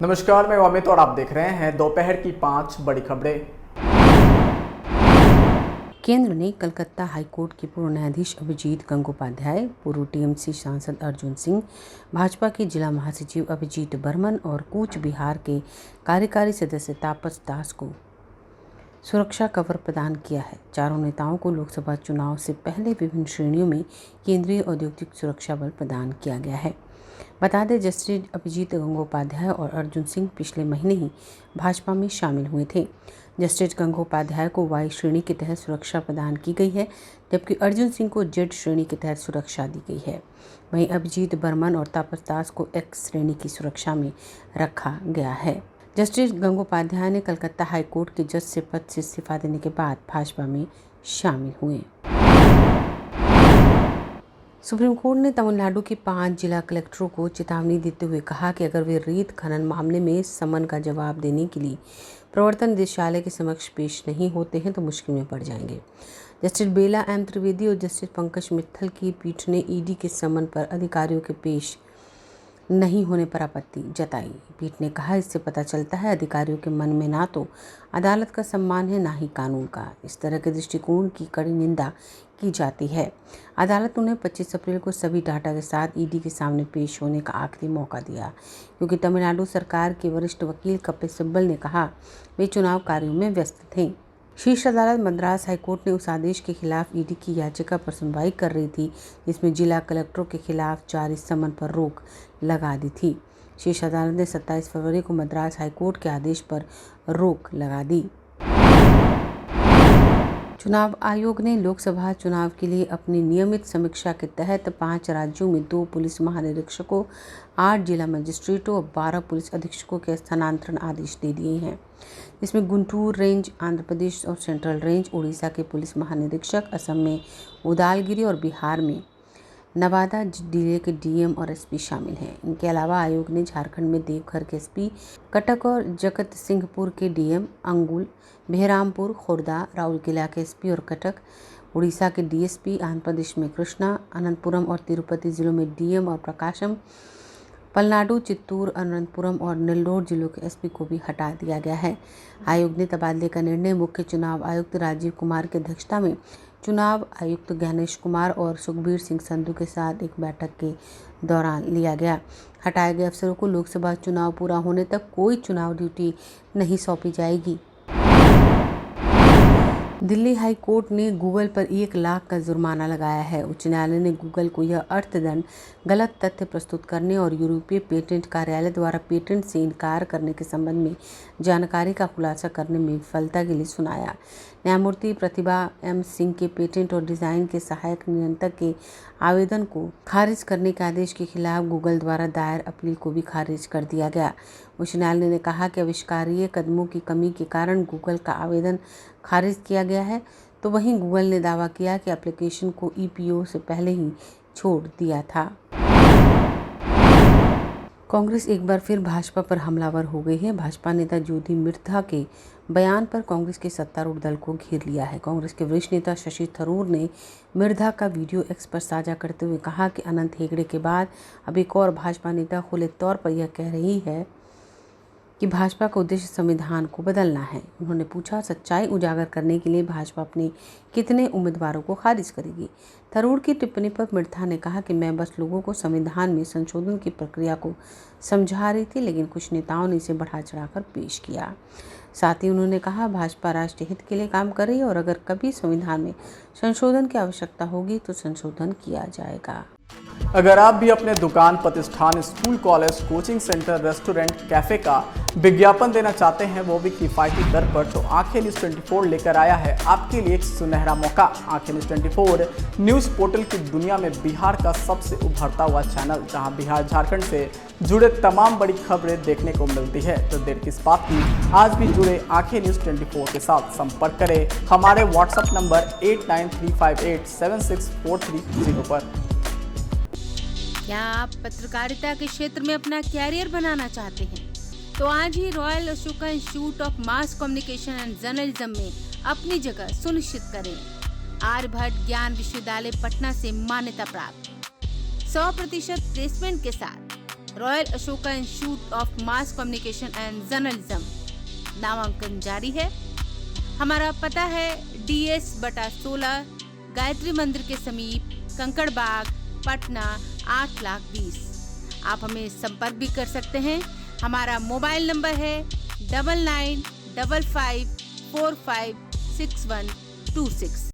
नमस्कार, मैं अमित और आप देख रहे हैं दोपहर की 5 बड़ी खबरें। केंद्र ने कलकत्ता हाईकोर्ट के पूर्व न्यायाधीश अभिजीत गंगोपाध्याय, पूर्व टीएमसी सांसद अर्जुन सिंह, भाजपा के जिला महासचिव अभिजीत बर्मन और कूच बिहार के कार्यकारी सदस्य तापस दास को सुरक्षा कवर प्रदान किया है। चारों नेताओं को लोकसभा चुनाव से पहले विभिन्न श्रेणियों में केंद्रीय औद्योगिक सुरक्षा बल प्रदान किया गया है। बता दें, जस्टिस अभिजीत गंगोपाध्याय और अर्जुन सिंह पिछले महीने ही भाजपा में शामिल हुए थे। जस्टिस गंगोपाध्याय को वाई श्रेणी के तहत सुरक्षा प्रदान की गई है, जबकि अर्जुन सिंह को जेड श्रेणी के तहत सुरक्षा दी गई है। वहीं अभिजीत बर्मन और तापस दास को एक्स श्रेणी की सुरक्षा में रखा गया है। जस्टिस गंगोपाध्याय ने कलकत्ता हाईकोर्ट के जज से पद से इस्तीफा देने के बाद भाजपा में शामिल हुए। सुप्रीम कोर्ट ने तमिलनाडु के 5 जिला कलेक्टरों को चेतावनी देते हुए कहा कि अगर वे रेत खनन मामले में समन का जवाब देने के लिए प्रवर्तन निदेशालय के समक्ष पेश नहीं होते हैं तो मुश्किल में पड़ जाएंगे। जस्टिस बेला एम त्रिवेदी और जस्टिस पंकज मित्तल की पीठ ने ईडी के समन पर अधिकारियों के पेश नहीं होने पर आपत्ति जताई। पीठ ने कहा, इससे पता चलता है अधिकारियों के मन में ना तो अदालत का सम्मान है, ना ही कानून का। इस तरह के दृष्टिकोण की कड़ी निंदा की जाती है। अदालत उन्हें 25 अप्रैल को सभी डाटा के साथ ईडी के सामने पेश होने का आखिरी मौका दिया, क्योंकि तमिलनाडु सरकार के वरिष्ठ वकील कपिल सिब्बल ने कहा वे चुनाव कार्यों में व्यस्त थे। शीर्ष अदालत मद्रास हाईकोर्ट ने उस आदेश के खिलाफ ईडी की याचिका पर सुनवाई कर रही थी, जिसमें जिला कलेक्टरों के खिलाफ जारी समन पर रोक लगा दी थी। शीर्ष अदालत ने 27 फरवरी को मद्रास हाईकोर्ट के आदेश पर रोक लगा दी। चुनाव आयोग ने लोकसभा चुनाव के लिए अपनी नियमित समीक्षा के तहत 5 राज्यों में 2 पुलिस महानिरीक्षकों, 8 जिला मजिस्ट्रेटों और 12 पुलिस अधीक्षकों के स्थानांतरण आदेश दे दिए हैं, जिसमें गुंटूर रेंज आंध्र प्रदेश और सेंट्रल रेंज उड़ीसा के पुलिस महानिरीक्षक, असम में उदालगिरी और बिहार में नवादा जिले के डीएम और एसपी शामिल हैं। इनके अलावा आयोग ने झारखंड में देवघर के एसपी, कटक और जगत सिंहपुर के डीएम, अंगुल, बेहरामपुर, खुर्दा, राउरकेला के एसपी और कटक, उड़ीसा के डीएसपी, आंध्र प्रदेश में कृष्णा, अनंतपुरम और तिरुपति जिलों में डीएम और प्रकाशम, पलनाडु, चित्तूर, अनंतपुरम और नेल्लोर जिलों के एसपी को भी हटा दिया गया है। आयोग ने तबादले का निर्णय मुख्य चुनाव आयुक्त राजीव कुमार की अध्यक्षता में चुनाव आयुक्त गणेश कुमार और सुखबीर सिंह संधू के साथ एक बैठक के दौरान लिया गया। हटाए गए अफसरों को लोकसभा चुनाव पूरा होने तक कोई चुनाव ड्यूटी नहीं सौंपी जाएगी। दिल्ली हाई कोर्ट ने गूगल पर 1 लाख का जुर्माना लगाया है। उच्च न्यायालय ने गूगल को यह अर्थदंड गलत तथ्य प्रस्तुत करने और यूरोपीय पेटेंट कार्यालय द्वारा पेटेंट से इनकार करने के संबंध में जानकारी का खुलासा करने में विफलता के लिए सुनाया। न्यायमूर्ति प्रतिभा एम सिंह के पेटेंट और डिजाइन के सहायक नियंत्रक के आवेदन को खारिज करने के आदेश के खिलाफ गूगल द्वारा दायर अपील को भी खारिज कर दिया गया। उच्च न्यायालय ने कहा कि आविष्कारीय कदमों की कमी के कारण गूगल का आवेदन खारिज किया गया है, तो वहीं गूगल ने दावा किया कि एप्लीकेशन को ईपीओ से पहले ही छोड़ दिया था। कांग्रेस एक बार फिर भाजपा पर हमलावर हो गई है। भाजपा नेता ज्योति मिर्धा के बयान पर कांग्रेस के सत्तारूढ़ दल को घेर लिया है। कांग्रेस के वरिष्ठ नेता शशि थरूर ने मिर्धा का वीडियो एक्स पर साझा करते हुए कहा कि अनंत हेगड़े के बाद अब एक और भाजपा नेता खुले तौर पर यह कह रही है कि भाजपा का उद्देश्य संविधान को बदलना है। उन्होंने पूछा, सच्चाई उजागर करने के लिए भाजपा अपने कितने उम्मीदवारों को खारिज करेगी। थरूर की टिप्पणी पर मिर्धा ने कहा कि मैं बस लोगों को संविधान में संशोधन की प्रक्रिया को समझा रही थी, लेकिन कुछ नेताओं ने इसे बढ़ा चढ़ाकर पेश किया। साथ ही उन्होंने कहा, भाजपा राष्ट्रीय हित के लिए काम कर रही है और अगर कभी संविधान में संशोधन की आवश्यकता होगी तो संशोधन किया जाएगा। अगर आप भी अपने दुकान, प्रतिष्ठान, school, college, coaching centre, restaurant, cafe का विज्ञापन देना चाहते हैं, वो भी किफायती दर पर, तो आंखें न्यूज़ 24 लेकर आया है आपके लिए एक सुनहरा मौका। आंखें न्यूज़ 24 न्यूज़ पोर्टल की दुनिया में बिहार का सबसे उभरता हुआ चैनल, जहां बिहार झारखंड से जुड़े तमाम बड़ी खबरें देखने को मिलती है। तो देर किस बात की, आज भी जुड़े आंखें न्यूज़ 24 के साथ। संपर्क करें हमारे व्हाट्सएप नंबर 8935876430 पर। क्या आप पत्रकारिता के क्षेत्र में अपना कैरियर बनाना चाहते हैं? तो आज ही Royal Ashoka Institute of Mass Communication and Journalism में अपनी जगह सुनिश्चित करें। आर्यभट्ट ज्ञान विश्वविद्यालय पटना से मान्यता प्राप्त 100% प्लेसमेंट के साथ royal Ashoka Institute of Mass Communication and journalism. नामांकन जारी है। हमारा पता है DS/16 गायत्री मंदिर के समीप, कंकड़ बाग, पटना 8,20,000। आप हमें संपर्क भी कर सकते हैं। हमारा मोबाइल नंबर है 9955456126।